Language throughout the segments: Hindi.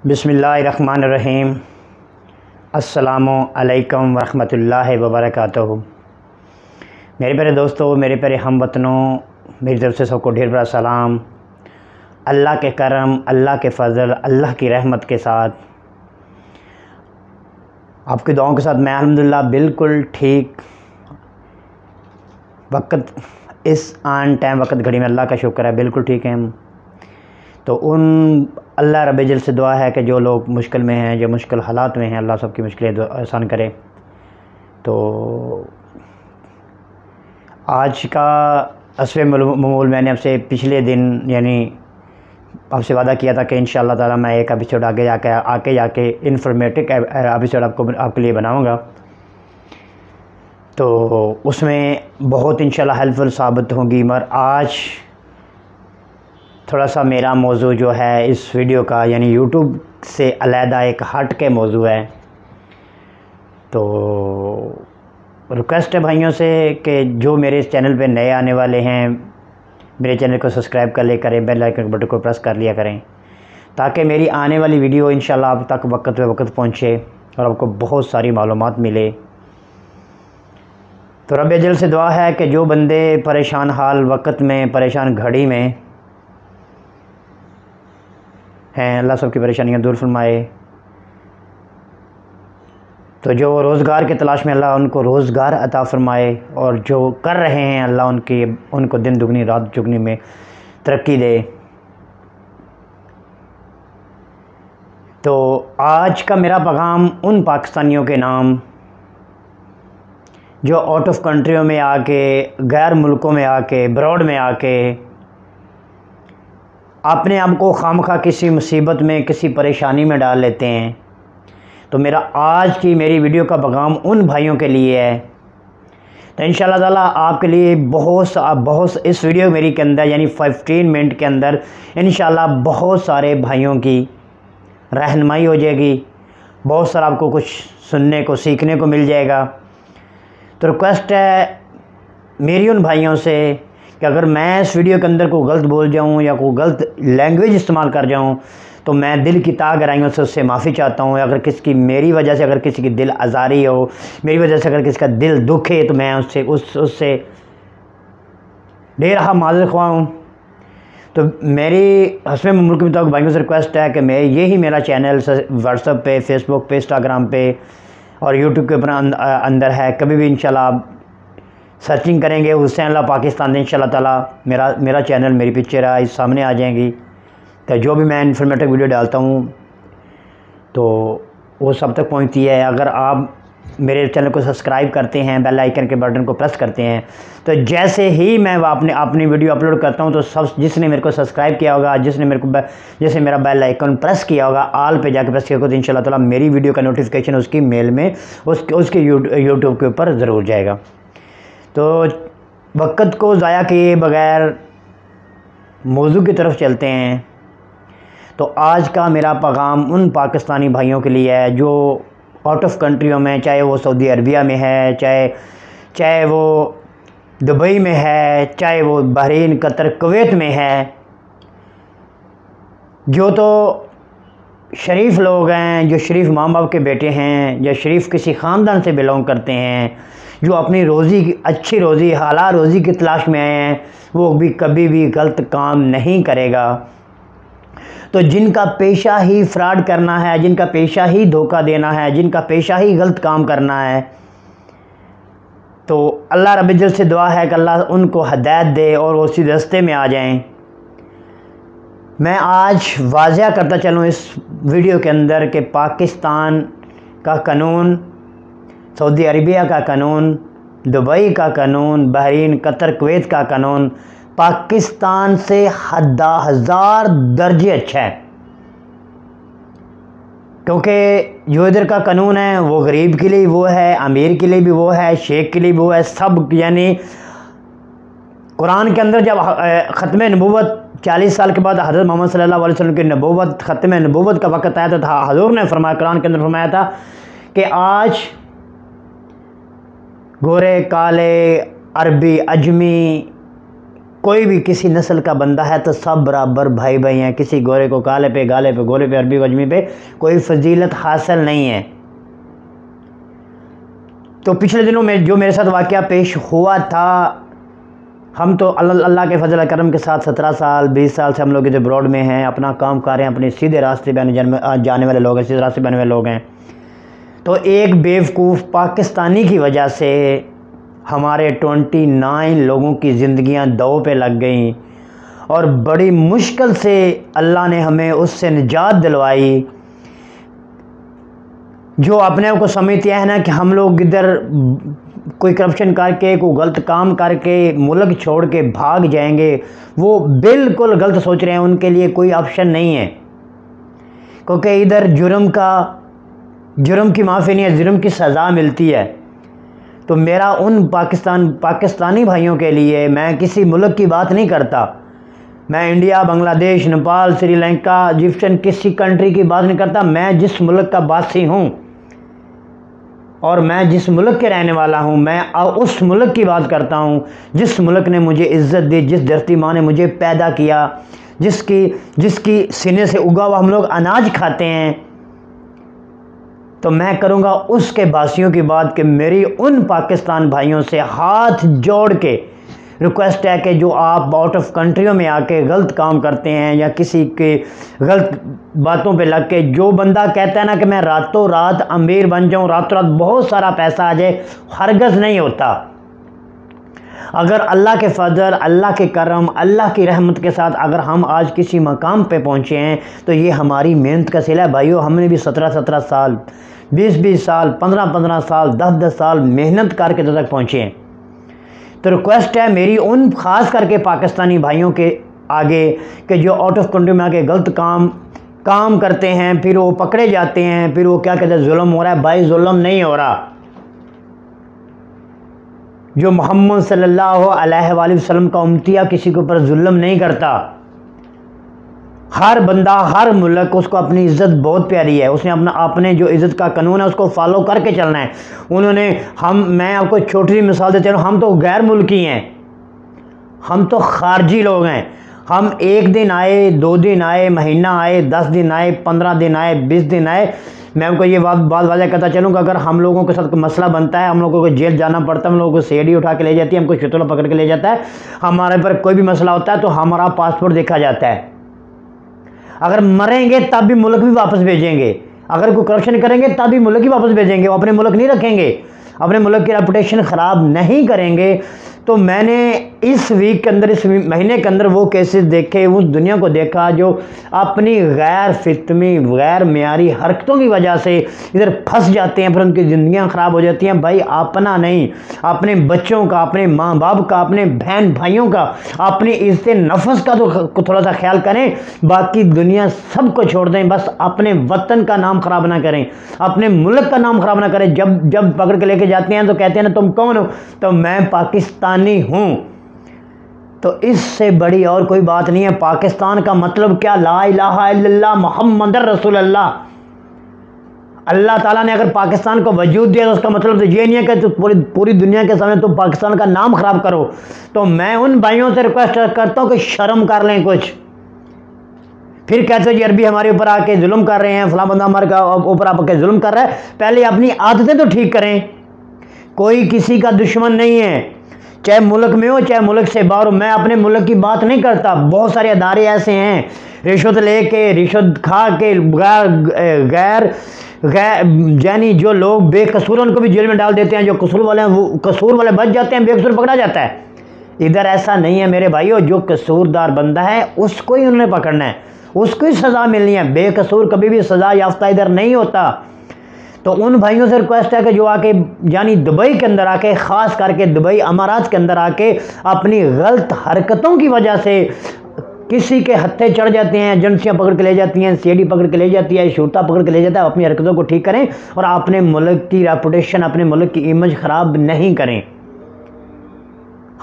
बिस्मिल्लाहिर्रहमानिर्रहीम। अस्सलामु अलैकुम वरहमतुल्लाहि वबरकातुहू। मेरे प्यारे दोस्तों, मेरे प्यारे हमवतनों, मेरी तरफ़ से सबको ढेर बड़ा सलाम। अल्लाह के करम, अल्लाह के फ़ज़ल, अल्लाह की रहमत के साथ, आपकी दुआओं के साथ मैं अल्हम्दुलिल्लाह बिल्कुल ठीक वक्त, इस आन टाइम वक्त घड़ी में अल्लाह का शुक्र है बिल्कुल ठीक है हम। तो उन अल्लाह रब्बुल जल से दुआ है कि जो लोग मुश्किल में हैं, जो मुश्किल हालात में हैं, अल्लाह सबकी मुश्किलें आसान करे। तो आज का असवे ममूल मैंने आपसे पिछले दिन यानी आपसे वादा किया था कि इंशाअल्लाह ताला मैं एक एपिसोड आगे जाके इन्फॉर्मेटिव एपिसोड आपके लिए बनाऊंगा। तो उसमें बहुत इंशाअल्लाह हेल्पफुल साबित होगी। मगर आज थोड़ा सा मेरा मौजू जो है इस वीडियो का यानी यूट्यूब से अलहदा एक हट के मौजू है। तो रिक्वेस्ट है भाइयों से कि जो मेरे इस चैनल पे नए आने वाले हैं, मेरे चैनल को सब्सक्राइब कर लिया करें, बेल आइकन बटन को प्रेस कर लिया करें, ताकि मेरी आने वाली वीडियो इंशाल्लाह आप तक वक्त पे वक्त पहुँचे और आपको बहुत सारी मालूमात मिले। तो रब्बुल जल से दुआ है कि जो बंदे परेशान हाल वक्त में, परेशान घड़ी में हैं, अल्लाह सबकी परेशानियाँ दूर फरमाए। तो जो रोज़गार की तलाश में, अल्लाह उनको रोज़गार अता फ़रमाए, और जो कर रहे हैं अल्लाह उनको दिन दुगनी रात चुगनी में तरक्की दे। तो आज का मेरा पैगाम उन पाकिस्तानियों के नाम जो आउट ऑफ कंट्रियों में आके, गैर मुल्कों में आके, ब्रॉड में आके अपने आप को खामखा किसी मुसीबत में, किसी परेशानी में डाल लेते हैं। तो मेरा आज की मेरी वीडियो का पैगाम उन भाइयों के लिए है। तो इंशाअल्लाह ताला आपके लिए बहुत इस वीडियो मेरी के अंदर यानी 15 मिनट के अंदर इंशाअल्लाह बहुत सारे भाइयों की रहनुमाई हो जाएगी, बहुत सारा आपको कुछ सुनने को, सीखने को मिल जाएगा। तो रिक्वेस्ट है मेरी उन भाइयों से कि अगर मैं इस वीडियो के अंदर कोई गलत बोल जाऊं या कोई गलत लैंग्वेज इस्तेमाल कर जाऊं तो मैं दिल की ताह गहराइयों से उससे माफ़ी चाहता हूं। अगर किसी की मेरी वजह से अगर किसी की दिल आज़ारी हो, मेरी वजह से अगर किसी का दिल दुखे, तो मैं उससे ढेर माज़रत ख्वाह हूँ। तो मेरी हस्बे मुल्क के मुताबिक भाइयों से रिक्वेस्ट है कि मैं यही मेरा चैनल व्हाट्सएप पे, फेसबुक पे, इंस्टाग्राम पे और यूट्यूब के ऊपर अंदर है। कभी भी इंशाल्लाह आप सर्चिंग करेंगे हुसैन अल्लाह पाकिस्तान, इंशाल्लाह ताला मेरा चैनल, मेरी पिक्चर है सामने आ जाएंगी। तो जो भी मैं इन्फॉर्मेटिव वीडियो डालता हूँ तो वो सब तक पहुँचती है। अगर आप मेरे चैनल को सब्सक्राइब करते हैं, बेल आइकन के बटन को प्रेस करते हैं, तो जैसे ही मैं अपनी वीडियो अपलोड करता हूं तो सब जिसने मेरे को सब्सक्राइब किया होगा, जैसे मेरा बेल आइकन प्रेस किया होगा, आल पे जाकर प्रेस किया होगा, तो इंशाल्लाह ताला मेरी वीडियो का नोटिफिकेशन उसकी मेल में उसके यूट्यूब के ऊपर ज़रूर जाएगा। तो वक्त को ज़ाया किए बग़ैर मौजू की तरफ चलते हैं। तो आज का मेरा पैगाम उन पाकिस्तानी भाइयों के लिए है जो आउट ऑफ कंट्रियों में, चाहे वो सऊदी अरबिया में है, चाहे वो दुबई में है, चाहे वो बहरीन, कतर, कुवैत में है, जो तो शरीफ लोग हैं, जो शरीफ माँ बाप के बेटे हैं, या शरीफ किसी ख़ानदान से बिलोंग करते हैं, जो अपनी अच्छी रोज़ी, हलाल रोज़ी की तलाश में आए हैं, वो भी कभी भी गलत काम नहीं करेगा। तो जिनका पेशा ही फ्रॉड करना है, जिनका पेशा ही धोखा देना है, जिनका पेशा ही गलत काम करना है, तो अल्लाह रब्बुल जल से दुआ है कि अल्लाह उनको हिदायत दे और वो उसी रास्ते में आ जाएं। मैं आज वाज़िया करता चलूँ इस वीडियो के अंदर कि पाकिस्तान का कानून, सऊदी अरबिया का कानून, दुबई का कानून, बहरीन, कतर, कुवैत का कानून पाकिस्तान से हज़ार दर्जे अच्छा है। क्योंकि जो इधर का कानून है वो गरीब के लिए वो है, अमीर के लिए भी वो है, शेख के लिए भी वो है, सब। यानी कुरान के अंदर जब ख़त्म नबूवत 40 साल के बाद हज़रत मोहम्मद सल्लल्लाहु अलैहि वसल्लम की नबूवत, ख़त्म नबूवत का वक़्त आया था, हज़ूर ने फरमाया, कुरान के अंदर फरमाया था कि आज गोरे, काले, अरबी, अजमी, कोई भी किसी नस्ल का बंदा है तो सब बराबर भाई भाई हैं। किसी गोरे को काले पे, गाले पे, गोरे पे, अरबी अजमी पे कोई फजीलत हासिल नहीं है। तो पिछले दिनों में जो मेरे साथ वाक़या पेश हुआ था, हम तो अल्लाह के फजल करम के साथ 17 साल 20 साल से हम लोग इधर ब्रॉड में हैं, अपना काम कर रहे हैं, अपने सीधे रास्ते पे जाने वाले लोग हैं, सीधे रास्ते पे आने वाले लोग हैं। तो एक बेवकूफ़ पाकिस्तानी की वजह से हमारे 29 लोगों की ज़िंदगियां दांव पे लग गईं और बड़ी मुश्किल से अल्लाह ने हमें उससे निजात दिलवाई। जो अपने आप को समझते हैं ना कि हम लोग इधर कोई करप्शन करके, कोई गलत काम करके मुल्क छोड़ के भाग जाएंगे, वो बिल्कुल गलत सोच रहे हैं। उनके लिए कोई ऑप्शन नहीं है, क्योंकि इधर जुर्म की माफ़ी नहीं है, जुर्म की सज़ा मिलती है। तो मेरा उन पाकिस्तानी भाइयों के लिए, मैं किसी मुल्क की बात नहीं करता, मैं इंडिया, बांग्लादेश, नेपाल, श्रीलंका, इजिप्शियन किसी कंट्री की बात नहीं करता। मैं जिस मुल्क का वासी हूँ और मैं जिस मुल्क के रहने वाला हूँ, मैं उस मुल्क की बात करता हूँ जिस मुल्क ने मुझे इज़्ज़त दी, जिस धरती माँ ने मुझे पैदा किया, जिसकी सीने से उगा हुआ हम लोग अनाज खाते हैं। तो मैं करूँगा उसके बासियों की बात कि मेरी उन पाकिस्तान भाइयों से हाथ जोड़ के रिक्वेस्ट है कि जो आप आउट ऑफ कंट्रियों में आके गलत काम करते हैं या किसी के गलत बातों पे लग के, जो बंदा कहता है ना कि मैं रातों रात अमीर बन जाऊं, रातों रात बहुत सारा पैसा आ जाए, हरगज़ नहीं होता। अगर अल्लाह के फजल, अल्लाह के करम, अल्लाह की रहमत के साथ अगर हम आज किसी मकाम पे पहुँचे हैं तो ये हमारी मेहनत का सिला है। भाइयों, हमने भी 17-17 साल, 20-20 साल, 15-15 साल, 10-10 साल मेहनत करके तो तक पहुँचे हैं। तो रिक्वेस्ट है मेरी उन ख़ास करके पाकिस्तानी भाइयों के आगे कि जो आउट ऑफ कंट्री में आके गलत काम करते हैं, फिर वो पकड़े जाते हैं, फिर वो क्या कहते हैं जुल्म हो रहा है। भाई जुल्म नहीं हो रहा। जो मोहम्मद सल्लल्लाहु अलैहि वसल्लम का उम्मतिया किसी के ऊपर जुल्म नहीं करता। हर बंदा, हर मुल्क, उसको अपनी इज़्ज़त बहुत प्यारी है, उसने अपने जो इज़्ज़त का कानून है उसको फॉलो करके चलना है। मैं आपको छोटी सी मिसाल देता हूँ, हम तो गैर मुल्की हैं, हम तो खारजी लोग हैं। हम 1 दिन आए, 2 दिन आए, महीना आए, 10 दिन आए, 15 दिन आए, 20 दिन आए, मैं आपको ये बात वाज़ह कहता चलूँगा, अगर हम लोगों के साथ कोई मसला बनता है, हम लोगों को जेल जाना पड़ता है, हम लोगों को सीडी उठा के ले जाती है, हमको शतुला पकड़ के ले जाता है, हमारे पर कोई भी मसला होता है तो हमारा पासपोर्ट देखा जाता है। अगर मरेंगे तब भी मुल्क भी वापस भेजेंगे, अगर कोई करप्शन करेंगे तब भी मुल्क ही वापस भेजेंगे, वो अपने मुल्क नहीं रखेंगे, अपने मुल्क की रेपुटेशन ख़राब नहीं करेंगे। तो मैंने इस वीक के अंदर, इस महीने के अंदर वो केसेस देखे, उस दुनिया को देखा जो अपनी गैर फितमी, गैर मेयारी हरकतों की वजह से इधर फंस जाते हैं, फिर उनकी ज़िंदगियां ख़राब हो जाती हैं। भाई अपना नहीं, अपने बच्चों का, अपने माँ बाप का, अपने बहन भाइयों का, अपनी इज्जत नफ्स का तो थोड़ा सा ख्याल करें। बाकी दुनिया सबको छोड़ दें, बस अपने वतन का नाम ख़राब ना करें, अपने मुल्क का नाम ख़राब ना करें। जब पकड़ के लेके जाते हैं तो कहते हैं ना तुम कौन हो, तो मैं पाकिस्तानी हूँ। तो इससे बड़ी और कोई बात नहीं है। पाकिस्तान का मतलब क्या, ला इलाहा इल्लल्लाह मुहम्मद रसूलुल्लाह। अल्लाह ताला ने अगर पाकिस्तान को वजूद दिया तो उसका मतलब तो ये नहीं है कि तो पूरी दुनिया के सामने तुम पाकिस्तान का नाम ख़राब करो। तो मैं उन भाइयों से रिक्वेस्ट करता हूँ कि शर्म कर लें कुछ। फिर कहते हो जी अरबी हमारे ऊपर आके जुल्म कर रहे हैं, फलां बंदा हमारे ऊपर आके जुल्म कर रहा है। पहले अपनी आदतें तो ठीक करें। कोई किसी का दुश्मन नहीं है, चाहे मुल्क में हो चाहे मुल्क से बाहर हो। मैं अपने मुल्क की बात नहीं करता, बहुत सारे अदारे ऐसे हैं रिश्वत लेके, रिश्वत खा के, गैर यानी जो लोग बेकसूर उनको भी जेल में डाल देते हैं, जो कसूर वाले हैं वो कसूर वाले बच जाते हैं, बेकसूर पकड़ा जाता है। इधर ऐसा नहीं है मेरे भाइयों, जो कसूरदार बंदा है उसको ही उन्होंने पकड़ना है, उसको ही सज़ा मिलनी है। बेकसूर कभी भी सज़ा याफ्ता इधर नहीं होता। तो उन भाइयों से रिक्वेस्ट है कि जो आके यानी दुबई के अंदर आके, ख़ास करके दुबई अमारात के अंदर आके अपनी गलत हरकतों की वजह से किसी के हत्थे चढ़ जाते हैं, एजेंसियाँ पकड़ के ले जाती हैं, सीडी पकड़ के ले जाती है, शूरता पकड़ के ले जाता है, अपनी हरकतों को ठीक करें और अपने मुल्क की रेपुटेशन, अपने मुल्क की इमेज ख़राब नहीं करें।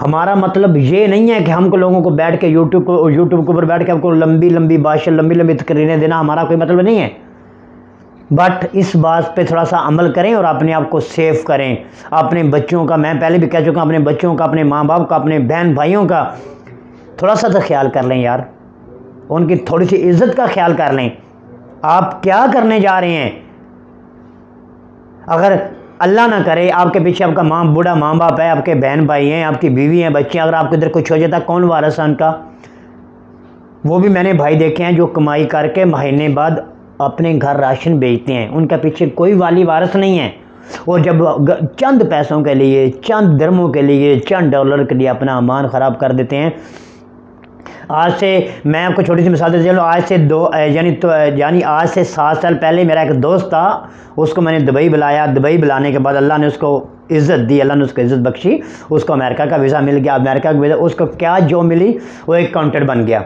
हमारा मतलब ये नहीं है कि हमको लोगों को बैठ के यूट्यूब के ऊपर बैठ के हमको लंबी लंबी भाषण, लंबी लंबी तकरीरें देना हमारा कोई मतलब नहीं है। बट इस बात पे थोड़ा सा अमल करें और अपने आप को सेफ करें। अपने बच्चों का, मैं पहले भी कह चुका हूँ, अपने बच्चों का, अपने माँ बाप का, अपने बहन भाइयों का थोड़ा सा तो ख्याल कर लें यार, उनकी थोड़ी सी इज्जत का ख्याल कर लें। आप क्या करने जा रहे हैं? अगर अल्लाह ना करे आपके पीछे आपका बूढ़ा माँ बाप है, आपके बहन भाई हैं, आपकी बीवी हैं, बच्चे, अगर आपके इधर कुछ हो जाता कौन वारिस है उनका? वो भी मैंने भाई देखे हैं जो कमाई करके महीने बाद अपने घर राशन बेचते हैं, उनका पीछे कोई वाली वारिस नहीं है। और जब चंद पैसों के लिए, चंद दिरहमों के लिए, चंद डॉलर के लिए अपना अमान ख़राब कर देते हैं। आज से मैं आपको छोटी सी मिसाल दे चलो, आज से यानी आज से 7 साल पहले मेरा एक दोस्त था, उसको मैंने दुबई बुलाया। दुबई बुलाने के बाद अल्लाह ने उसको इज़्ज़त दी, अल्लाह ने उसको इज़्ज़त बख्शी, उसको अमेरिका का वीज़ा मिल गया। अमेरिका का वीज़ा उसको क्या जो मिली, वो एक काउंटर बन गया।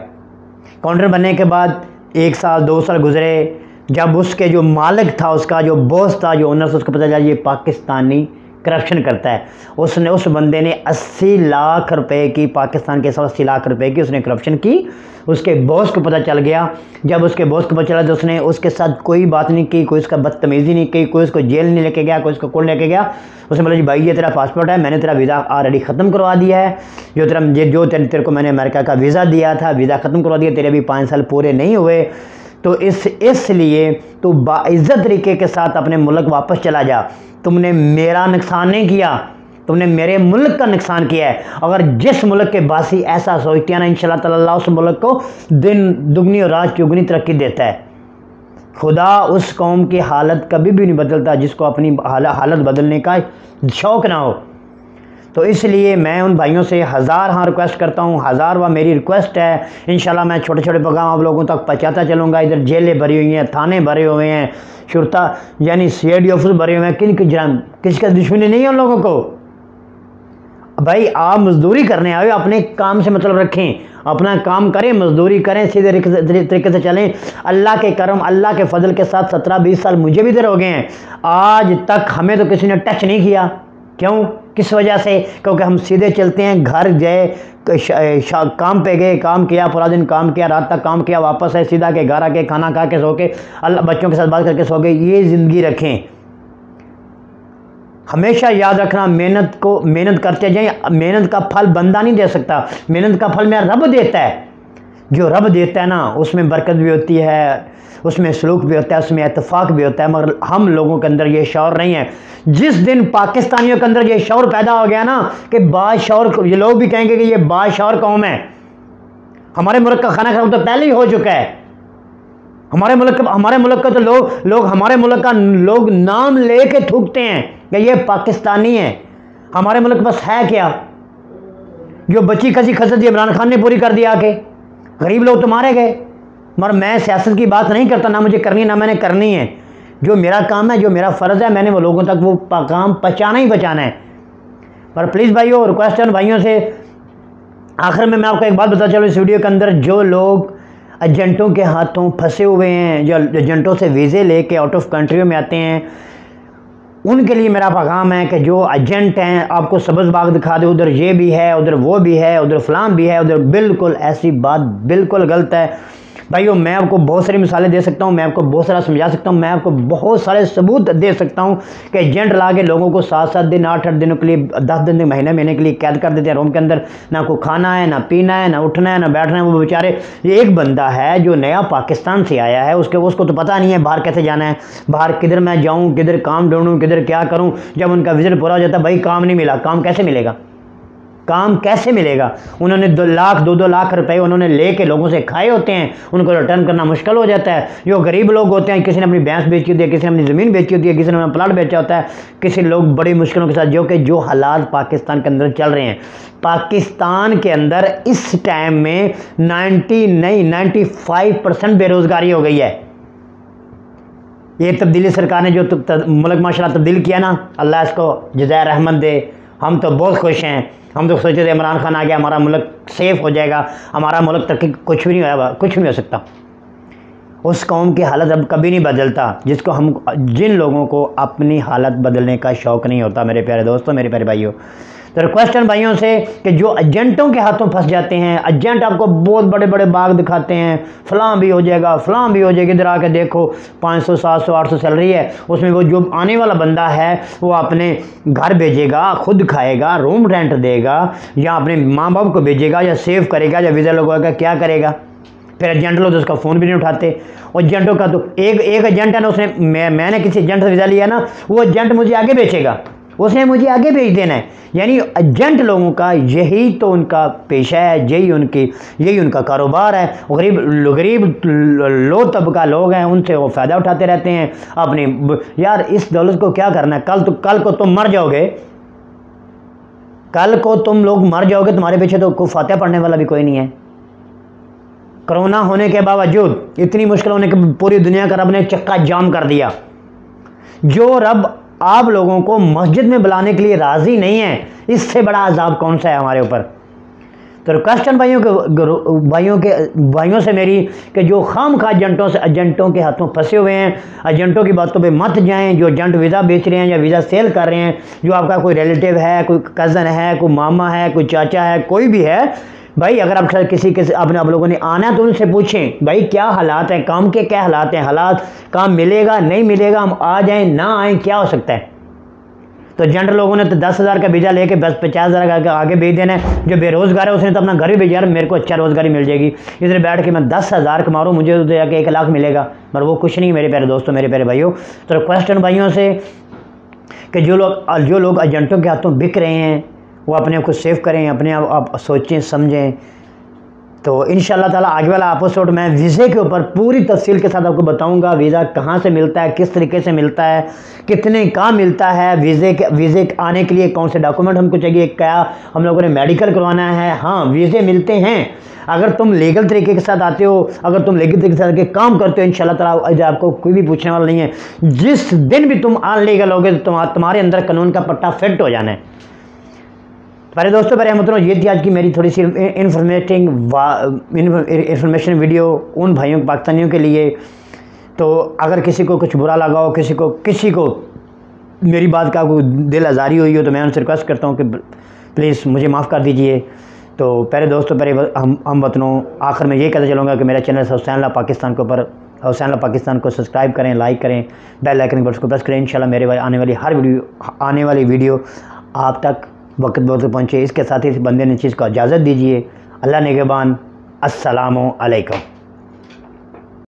काउंटर बनने के बाद 1 साल 2 साल गुजरे, जब उसके जो मालिक था, उसका जो बॉस था, जो ओनर था, उसको पता चला ये पाकिस्तानी करप्शन करता है। उसने, उस बंदे ने 80 लाख रुपए की, पाकिस्तान के 80 लाख रुपए की उसने करप्शन की। उसके बॉस को पता चल गया। जब उसके बॉस को पता चला तो उसने उसके साथ कोई बात नहीं की, कोई उसका बदतमीज़ी नहीं की, कोई उसको जेल नहीं लेके गया, कोई उसको कोर्ट लेके गया। उसने बोला जी भाई ये तेरा पासपोर्ट है, मैंने तेरा वीज़ा ऑलरेडी ख़त्म करवा दिया है, जो तेरे को मैंने अमेरिका का वीज़ा दिया था, वीज़ा ख़त्म करवा दिया, तेरे अभी 5 साल पूरे नहीं हुए, तो इसलिए तो बाइज़्ज़त तरीके के साथ अपने मुल्क वापस चला जा। तुमने मेरा नुकसान नहीं किया, तुमने मेरे मुल्क का नुकसान किया है। अगर जिस मुल्क के बासी ऐसा सोचते हैं ना, इंशाल्लाह ताला उस मुल्क को दिन दुगनी और रात चौगुनी तरक्की देता है। खुदा उस कौम की हालत कभी भी नहीं बदलता जिसको अपनी हालत बदलने का शौक़ ना हो। तो इसलिए मैं उन भाइयों से हाँ रिक्वेस्ट करता हूँ, हज़ारवां मेरी रिक्वेस्ट है। इंशाल्लाह मैं छोटे छोटे पैगाम आप लोगों तक पहुँचाता चलूँगा। इधर जेलें भरी हुई हैं, थाने भरे हुए हैं, शुरता यानी CID ऑफिस भरे हुए हैं। किसी का दुश्मनी नहीं है उन लोगों को। भाई आप मजदूरी करने आए, अपने काम से मतलब रखें, अपना काम करें, मजदूरी करें, सीधे तरीके से चलें। अल्लाह के करम, अल्लाह के फजल के साथ 17-20 साल मुझे भी इधर हो गए हैं, आज तक हमें तो किसी ने टच नहीं किया। क्यों? किस वजह से? क्योंकि हम सीधे चलते हैं। घर गए, काम पे गए, काम किया, पूरा दिन काम किया, रात तक काम किया, वापस है सीधा के घर आके खाना खा के सो के, अल्लाह बच्चों के साथ बात करके सो गए। ये ज़िंदगी रखें। हमेशा याद रखना, मेहनत करते जाएं। मेहनत का फल बंदा नहीं दे सकता, मेहनत का फल मेरा रब देता है। जो रब देता है ना, उसमें बरकत भी होती है, उसमें सलूक भी होता है, उसमें इत्तेफाक भी होता है। मगर हम लोगों के अंदर ये शौर नहीं है। जिस दिन पाकिस्तानियों के अंदर ये शौर पैदा हो गया ना कि बाशौर, ये लोग भी कहेंगे कि ये बाशौर कौम है। हमारे मुल्क का खाना खराब तो पहले ही हो चुका है। हमारे मुल्क का तो लोग हमारे मुल्क का लोग नाम लेके थूकते हैं कि ये पाकिस्तानी है। हमारे मुल्क बस है क्या? जो बची खसी खसत इमरान खान ने पूरी कर दिया आके, गरीब लोग तो मारे गए। मगर मैं सियासत की बात नहीं करता, ना मुझे करनी ना मैंने करनी है। जो मेरा काम है, जो मेरा फ़र्ज़ है, मैंने वो लोगों तक वो काम पहुँचाना ही बचाना है। पर प्लीज़ भाइयों, रिक्वेस्ट है भाइयों से, आखिर में मैं आपको एक बात बता चलूँ इस वीडियो के अंदर, जो लोग एजेंटों के हाथों फंसे हुए हैं, जो एजेंटों से वीज़े लेके आउट ऑफ कंट्रियों में आते हैं, उनके लिए मेरा पैगाम है कि जो एजेंट हैं आपको सब्ज़ बाग दिखा दे, उधर ये भी है, उधर वो भी है, उधर फलां भी है, उधर, बिल्कुल ऐसी बात बिल्कुल गलत है। भाइयों मैं आपको बहुत सारी मिसालें दे सकता हूँ, मैं आपको बहुत सारा समझा सकता हूँ, मैं आपको बहुत सारे सबूत दे सकता हूँ कि एजेंट ला के लोगों को 7-7 दिन 8-8 दिनों के लिए, 10 दिन महीने के लिए कैद कर देते हैं रूम के अंदर। ना को खाना है, ना पीना है, ना उठना है, ना बैठना है। वो बेचारे, ये एक बंदा है जो नया पाकिस्तान से आया है, उसको तो पता नहीं है बाहर कैसे जाना है, बाहर किधर मैं जाऊँ, किधर काम ढूंढूँ, किधर क्या करूँ। जब उनका विजिट पूरा हो जाता है, भाई काम नहीं मिला, काम कैसे मिलेगा? काम कैसे मिलेगा? उन्होंने 2 लाख रुपए उन्होंने लेके लोगों से खाए होते हैं, उनको रिटर्न करना मुश्किल हो जाता है। जो गरीब लोग होते हैं, किसी ने अपनी भैंस बेची होती है, किसी ने अपनी ज़मीन बेची होती है, किसी ने अपना प्लाट बेचा होता है, किसी लोग बड़ी मुश्किलों के साथ, जो हालात पाकिस्तान के अंदर चल रहे हैं। पाकिस्तान के अंदर इस टाइम में 95% बेरोज़गारी हो गई है। ये तब्दीली सरकार ने जो मुल्क माशाल्लाह तब्दील किया ना, अल्लाह इसको जज़ाए रहमत दे। हम तो बहुत खुश हैं। हम तो सोचे थे इमरान खान आ गया, हमारा मुल्क सेफ़ हो जाएगा, हमारा मुल्क तरक्की, कुछ भी नहीं हो सकता। उस कौम की हालत अब कभी नहीं बदलता जिन लोगों को अपनी हालत बदलने का शौक़ नहीं होता। मेरे प्यारे दोस्तों, मेरे प्यारे भाइयों, तो रिक्वेस्ट है भाइयों से कि जो एजेंटों के हाथों फंस जाते हैं, एजेंट आपको बहुत बड़े बड़े बाग दिखाते हैं, फलां भी हो जाएगा, फलां भी हो जाएगी, इधर आके देखो 500 700 800 सैलरी है, उसमें वो जो आने वाला बंदा है वो अपने घर भेजेगा, खुद खाएगा, रूम रेंट देगा, या अपने माँ बाप को भेजेगा, या सेव करेगा, या वीज़ा लगवाएगा, क्या करेगा? फिर एजेंट लोग तो उसका फ़ोन भी नहीं उठाते। और एजेंटों का तो एक एजेंट है ना, उसने मैंने किसी एजेंट से वीज़ा लिया ना, वो एजेंट मुझे आगे बेचेगा, उसने मुझे आगे भेज देना है। यानी एजेंट लोगों का यही तो उनका पेशा है, यही उनका कारोबार है। गरीब लो तबका लोग हैं, उनसे वो फ़ायदा उठाते रहते हैं अपनी। यार इस दौलत को क्या करना है? कल को तुम मर जाओगे, कल को तुम लोग मर जाओगे, तुम्हारे पीछे तो कोई फातिहा पढ़ने वाला भी कोई नहीं है। कोरोना होने के बावजूद, इतनी मुश्किल होने के पूरी दुनिया का रब ने चक्का जाम कर दिया। जो रब आप लोगों को मस्जिद में बुलाने के लिए राज़ी नहीं है, इससे बड़ा अजाब कौन सा है हमारे ऊपर? तो रिक्वेस्ट है भाइयों से मेरी कि जो खामखा एजेंटों के हाथों फंसे हुए हैं, एजेंटों की बातों पे मत जाएं। जो एजेंट वीज़ा बेच रहे हैं या वीज़ा सेल कर रहे हैं, जो आपका कोई रिलेटिव है, कोई कज़न है, कोई मामा है, कोई चाचा है, कोई भी है भाई, अगर आप किसी आप लोगों ने आना है तो उनसे पूछें भाई क्या हालात हैं, काम के क्या हालात हैं, काम मिलेगा नहीं मिलेगा, हम आ जाएं ना आएँ, क्या हो सकता है? तो एजेंट लोगों ने तो 10,000 का वीज़ा लेके बस 50,000 का आगे भेज देना है। जो बेरोज़गार है उसने तो अपना घर भी भेजा, यार मेरे को अच्छा रोज़गारी मिल जाएगी, इधर बैठ के मैं 10,000 कमा रहा हूँ, मुझे तो जाके 1 लाख मिलेगा, मगर वो कुछ नहीं। मेरे प्यारे दोस्तों, मेरे प्यारे भाइयों, तो रिक्वेस्ट है भाइयों से कि जो लोग एजेंटों के हाथों बिक रहे हैं वो अपने आप को सेव करें, अपने आप सोचें समझें। तो इंशाअल्लाह ताला आगे वाला एपिसोड मैं वीज़े के ऊपर पूरी तफसील के साथ आपको बताऊंगा। वीज़ा कहाँ से मिलता है, किस तरीके से मिलता है, कितने का मिलता है, वीज़े आने के लिए कौन से डॉक्यूमेंट हमको चाहिए, क्या हम लोगों ने मेडिकल करवाना है। हाँ, वीज़े मिलते हैं अगर तुम लीगल तरीके के साथ आते हो, अगर तुम लीगल तरीके के साथ काम करते हो, इंशाअल्लाह ताला आपको कोई भी पूछने वाला नहीं है। जिस दिन भी तुम अनलीगल होगे तो तुम्हारे अंदर कानून का पट्टा फिट हो जाना है। मेरे दोस्तों, मेरे हमतों, ये थी आज की मेरी थोड़ी सी इन्फॉर्मेशन वीडियो उन भाइयों पाकिस्तानियों के लिए। तो अगर किसी को कुछ बुरा लगा हो, किसी को मेरी बात का कोई दिल आज़ारी हुई हो, तो मैं उनसे रिक्वेस्ट करता हूँ कि प्लीज़ मुझे माफ़ कर दीजिए। तो प्यारे दोस्तों, हम वतनों, आखिर में ये कहते चलूँगा कि मेरा चैनल हुसैन अल्लाह पाकिस्तान के ऊपर, हुसैन अल्लाह पाकिस्तान को सब्सक्राइब करें, लाइक करें, बेल आइकन बटन को प्रेस करें। इंशाल्लाह मेरे आने वाली वीडियो आप तक वक्त पहुँचे। इसके साथ ही इस बंदे ने चीज़ को इजाज़त दीजिए। अल्लाह निगहबान। अस्सलामु अलैकुम।